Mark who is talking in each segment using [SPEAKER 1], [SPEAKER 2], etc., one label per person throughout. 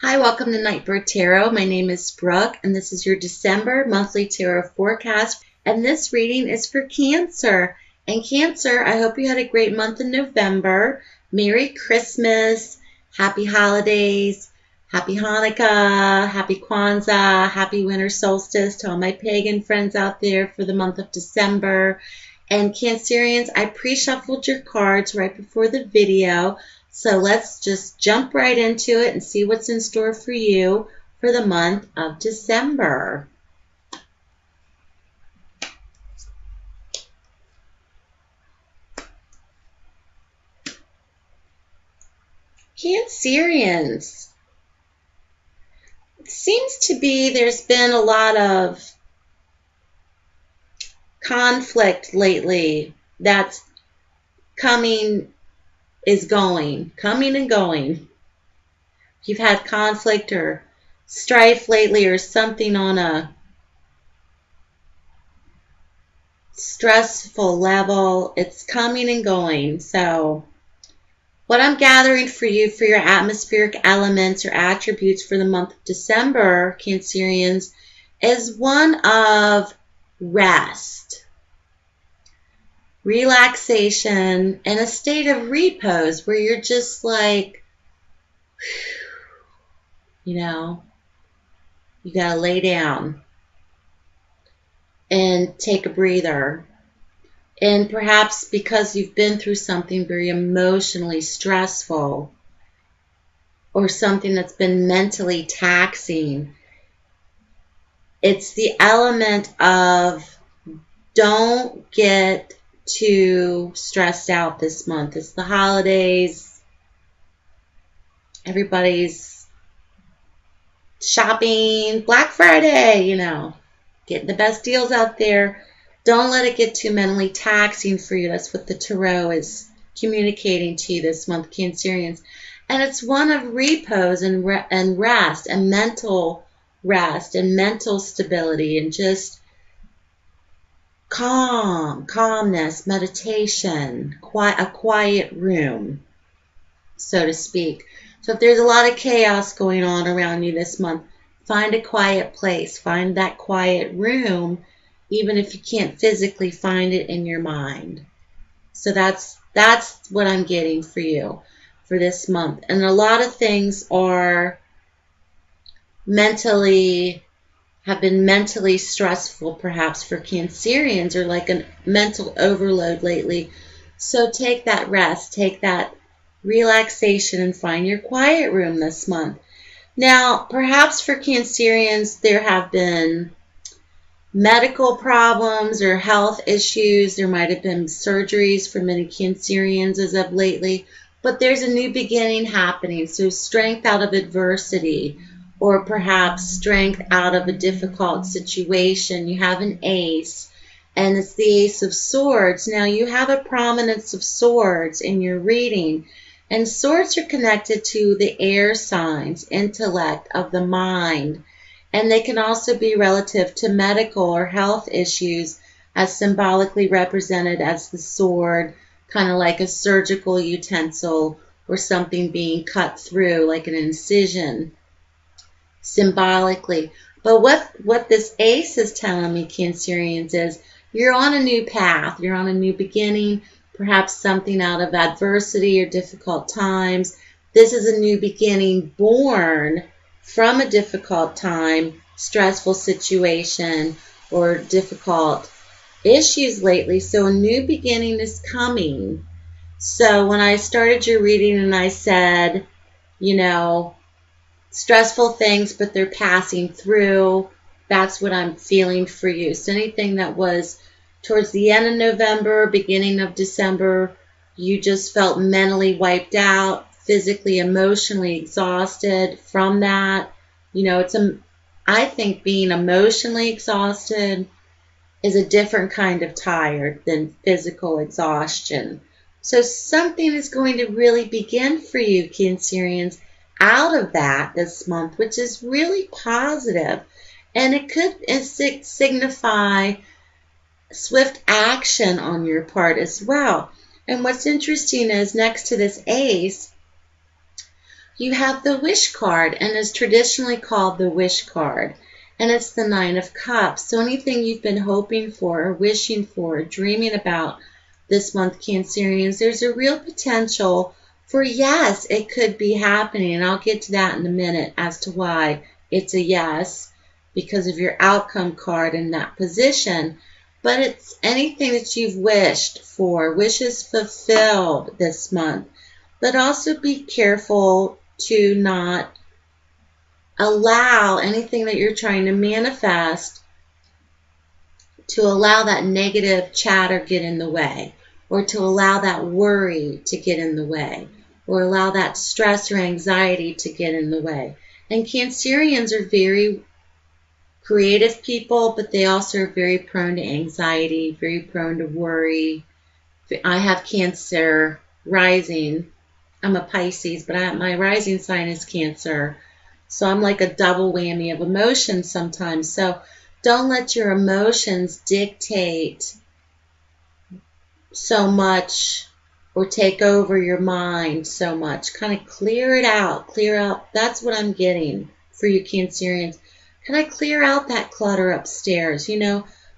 [SPEAKER 1] Hi, welcome to Nightbird Tarot. My name is Brooke, and this is your December monthly tarot forecast. And this reading is for Cancer. And Cancer, I hope you had a great month in November. Merry Christmas, Happy Holidays, Happy Hanukkah, Happy Kwanzaa, Happy Winter Solstice to all my pagan friends out there for the month of December. And Cancerians, I pre-shuffled your cards right before the video. So let's just jump right into it and see what's in store for you for the month of December. Cancerians. It seems to be there's been a lot of conflict lately that's coming and going. If you've had conflict or strife lately or something on a stressful level, it's coming and going. So what I'm gathering for you for your atmospheric elements or attributes for the month of December, Cancerians, is one of rest, relaxation, and a state of repose where you're just like, you gotta lay down and take a breather. And perhaps because you've been through something very emotionally stressful or something that's been mentally taxing, it's the element of don't get too stressed out this month. It's the holidays. Everybody's shopping, Black Friday, getting the best deals out there. Don't let it get too mentally taxing for you. That's what the Tarot is communicating to you this month, Cancerians. And it's one of repose and rest and mental rest and mental stability and just calmness, meditation, a quiet room, so to speak. So if there's a lot of chaos going on around you this month, find a quiet place, find that quiet room, even if you can't physically find it in your mind. So that's what I'm getting for you for this month. And a lot of things have been mentally stressful perhaps for Cancerians, or like a mental overload lately. So take that rest, take that relaxation, and find your quiet room this month. Now, perhaps for Cancerians, there have been medical problems or health issues. There might have been surgeries for many Cancerians as of lately, but there's a new beginning happening. So strength out of adversity, or perhaps strength out of a difficult situation. You have an ace, and it's the Ace of Swords. Now, you have a prominence of swords in your reading, and swords are connected to the air signs, intellect of the mind, and they can also be relative to medical or health issues, as symbolically represented as the sword, kind of like a surgical utensil or something being cut through, like an incision, symbolically. But what this ace is telling me, Cancerians, is you're on a new path. You're on a new beginning, perhaps something out of adversity or difficult times. This is a new beginning born from a difficult time, stressful situation, or difficult issues lately. So a new beginning is coming. So when I started your reading and I said, stressful things, but they're passing through, that's what I'm feeling for you. So anything that was towards the end of November, beginning of December, you just felt mentally wiped out, physically, emotionally exhausted from that. I think being emotionally exhausted is a different kind of tired than physical exhaustion. So something is going to really begin for you, Cancerians, out of that this month, which is really positive. And it could signify swift action on your part as well. And what's interesting is next to this ace, You have the wish card, and is traditionally called the wish card. And it's the Nine of Cups. So anything you've been hoping for or wishing for or dreaming about this month, Cancerians, there's a real potential for yes, it could be happening. And I'll get to that in a minute as to why it's a yes because of your outcome card in that position. But it's anything that you've wished for, wishes fulfilled this month. But also be careful to not allow anything that you're trying to manifest to allow that negative chatter get in the way, or to allow that worry to get in the way, or allow that stress or anxiety to get in the way. And Cancerians are very creative people, but they also are very prone to anxiety, very prone to worry. I have Cancer rising. I'm a Pisces, but my rising sign is Cancer. So I'm like a double whammy of emotions sometimes. So don't let your emotions dictate so much or take over your mind so much. Kind of clear it out. Clear out. That's what I'm getting for you Cancerians. Can I clear out that clutter upstairs?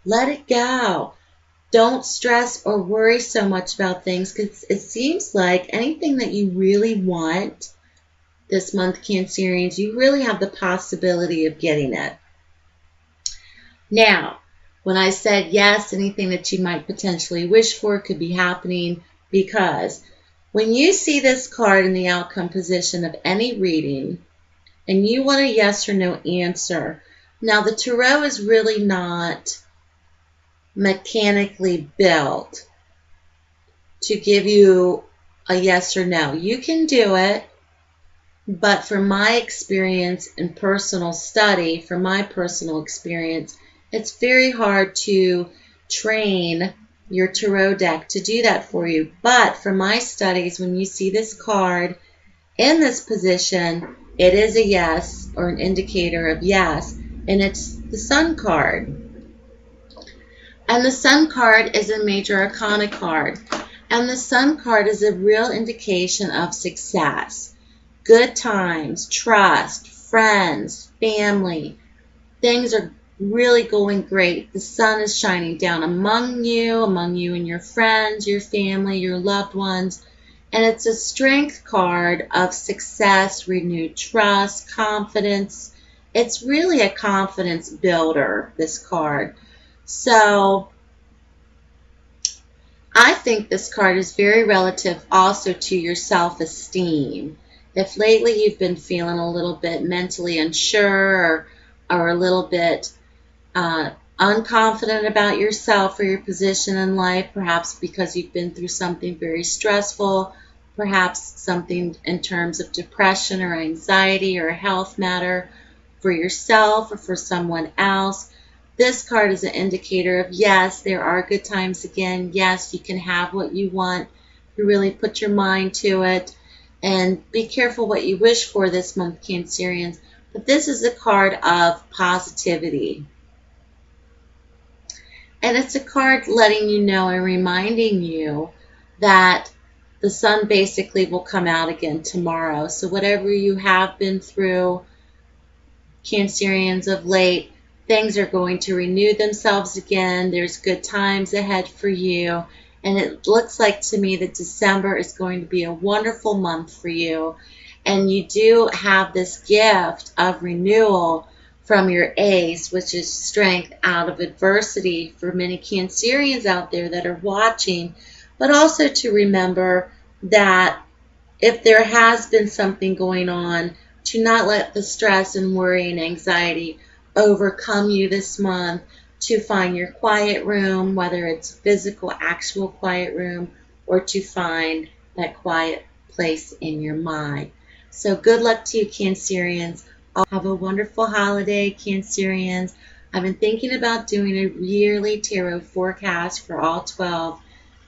[SPEAKER 1] Let it go. Don't stress or worry so much about things because it seems like anything that you really want this month, Cancerians, you really have the possibility of getting it. Now, when I said yes, anything that you might potentially wish for could be happening because when you see this card in the outcome position of any reading and you want a yes or no answer, now the tarot is really not mechanically built to give you a yes or no. You can do it, but from my experience and personal study, from my personal experience, it's very hard to train your tarot deck to do that for you. But from my studies, when you see this card in this position, it is a yes or an indicator of yes, and it's the Sun card. And the Sun card is a major arcana card. And the Sun card is a real indication of success, good times, trust, friends, family. Things are really going great. The sun is shining down among you and your friends, your family, your loved ones. And it's a strength card of success, renewed trust, confidence. It's really a confidence builder, this card. So I think this card is very relative also to your self-esteem. If lately you've been feeling a little bit mentally unsure or a little bit unconfident about yourself or your position in life, perhaps because you've been through something very stressful, perhaps something in terms of depression or anxiety or a health matter for yourself or for someone else, this card is an indicator of yes, there are good times again. Yes, you can have what you want. You really put your mind to it. And be careful what you wish for this month, Cancerians. But this is a card of positivity. And it's a card letting you know and reminding you that the sun basically will come out again tomorrow. So whatever you have been through, Cancerians, of late, things are going to renew themselves again. There's good times ahead for you. And it looks like to me that December is going to be a wonderful month for you. And you do have this gift of renewal from your ace, which is strength out of adversity for many Cancerians out there that are watching. But also to remember that if there has been something going on, to not let the stress and worry and anxiety overcome you this month, to find your quiet room, whether it's physical, actual quiet room, or to find that quiet place in your mind. So good luck to you, Cancerians. Have a wonderful holiday, Cancerians. I've been thinking about doing a yearly tarot forecast for all 12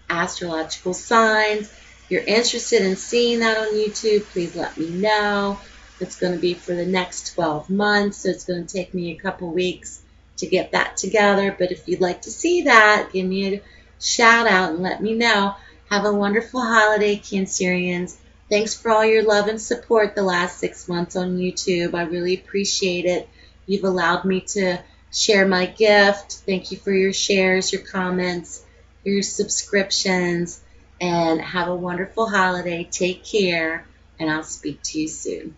[SPEAKER 1] astrological signs. If you're interested in seeing that on YouTube, please let me know. It's going to be for the next 12 months, so it's going to take me a couple weeks to get that together. But if you'd like to see that, give me a shout out and let me know. Have a wonderful holiday, Cancerians. Thanks for all your love and support the last 6 months on YouTube. I really appreciate it. You've allowed me to share my gift. Thank you for your shares, your comments, your subscriptions, and have a wonderful holiday. Take care, and I'll speak to you soon.